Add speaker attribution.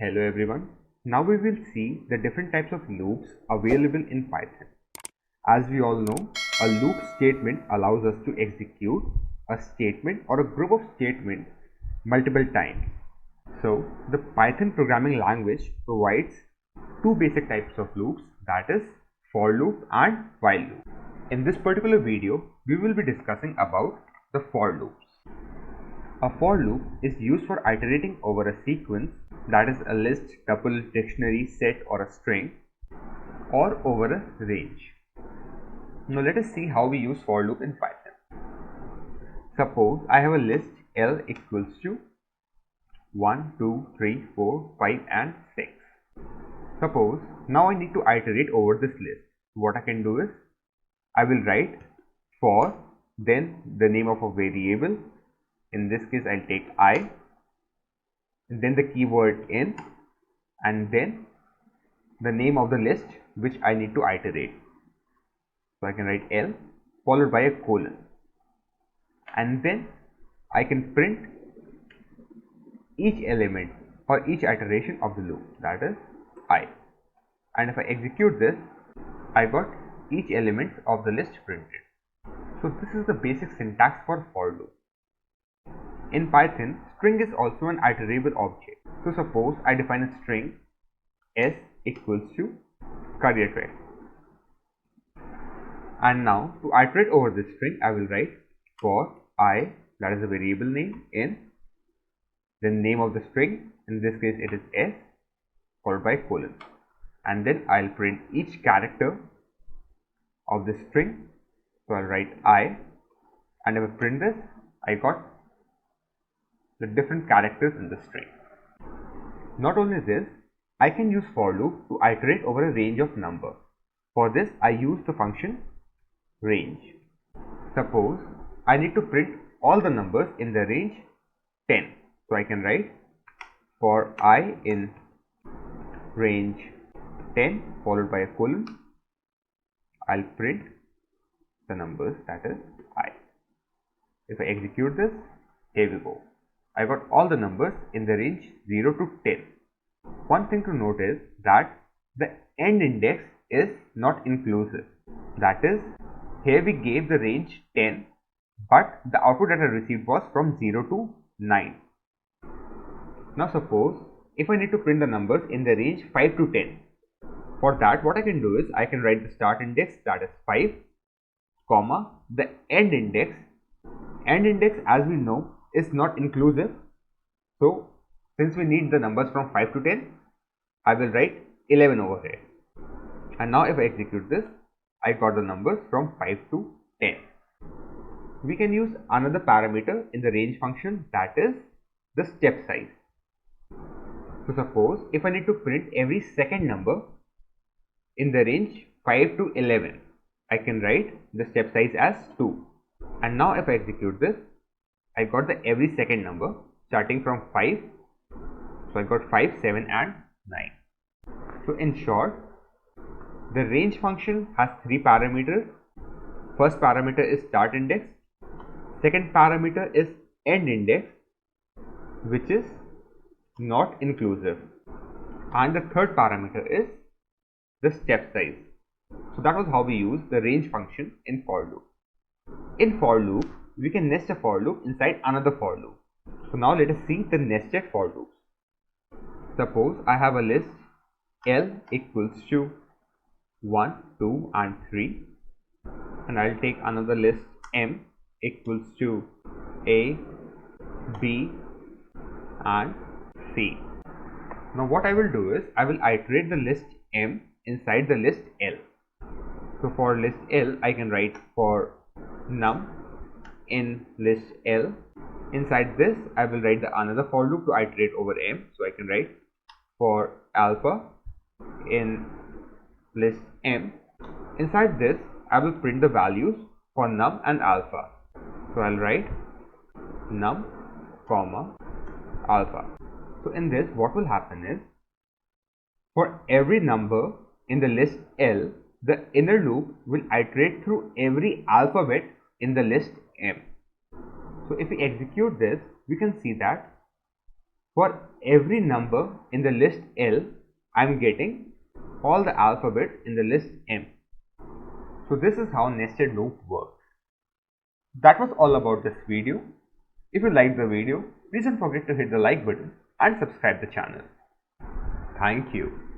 Speaker 1: Hello everyone. Now we will see the different types of loops available in Python. As we all know, a loop statement allows us to execute a statement or a group of statements multiple times. So the Python programming language provides two basic types of loops, that is for loop and while loop. In this particular video, we will be discussing about the for loops. A for loop is used for iterating over a sequence, that is a list, tuple, dictionary, set or a string, or over a range. Now let us see how we use for loop in Python. Suppose I have a list L equals to 1, 2, 3, 4, 5 and 6. Suppose now I need to iterate over this list. What I can do is I will write for, then the name of a variable. In this case I'll take I, and then the keyword in, and then the name of the list which I need to iterate. So I can write L followed by a colon, and then I can print each element or each iteration of the loop, that is I. And if I execute this, I got each element of the list printed. So this is the basic syntax for loop. In Python, string is also an iterable object. So suppose I define a string s equals to CareerTrek. And now to iterate over this string, I will write for I, that is a variable name, in, then name of the string, in this case it is s, followed by colon. And then I'll print each character of the string. So I'll write I, and if I print this, I got the different characters in the string. Not only this, I can use for loop to iterate over a range of numbers. For this, I use the function range. Suppose I need to print all the numbers in the range 10. So I can write for I in range 10 followed by a colon. I'll print the numbers, that is I. If I execute this, here we go. I got all the numbers in the range 0 to 10. One thing to note is that the end index is not inclusive. That is, here we gave the range 10, but the output that I received was from 0 to 9. Now suppose if I need to print the numbers in the range 5 to 10. For that, what I can do is I can write the start index, that is 5, comma, the end index. End index, as we know, is not inclusive. So since we need the numbers from 5 to 10, I will write 11 over here. And now if I execute this, I got the numbers from 5 to 10. We can use another parameter in the range function, that is the step size. So suppose if I need to print every second number in the range 5 to 11, I can write the step size as 2. And now if I execute this, I got the every second number starting from 5. So I got 5, 7 and 9. So in short, the range function has three parameters. First parameter is start index. Second parameter is end index, which is not inclusive. And the third parameter is the step size. So that was how we use the range function in for loop. In for loop, we can nest a for loop inside another for loop. So now let us see the nested for loops. Suppose I have a list L equals to 1, 2 and 3, and I'll take another list M equals to A, B and C. Now what I will do is I will iterate the list M inside the list L. So for list L, I can write for num in list L. Inside this, I will write the another for loop to iterate over M. So I can write for alpha in list M. Inside this, I will print the values for num and alpha. So I'll write num comma alpha. So in this, what will happen is for every number in the list L, the inner loop will iterate through every alphabet in the list M. So if we execute this, we can see that For every number in the list L, I'm getting all the alphabet in the list M. So this is how nested loop works. That was all about this video. If you liked the video, please don't forget to hit the like button and subscribe the channel. Thank you.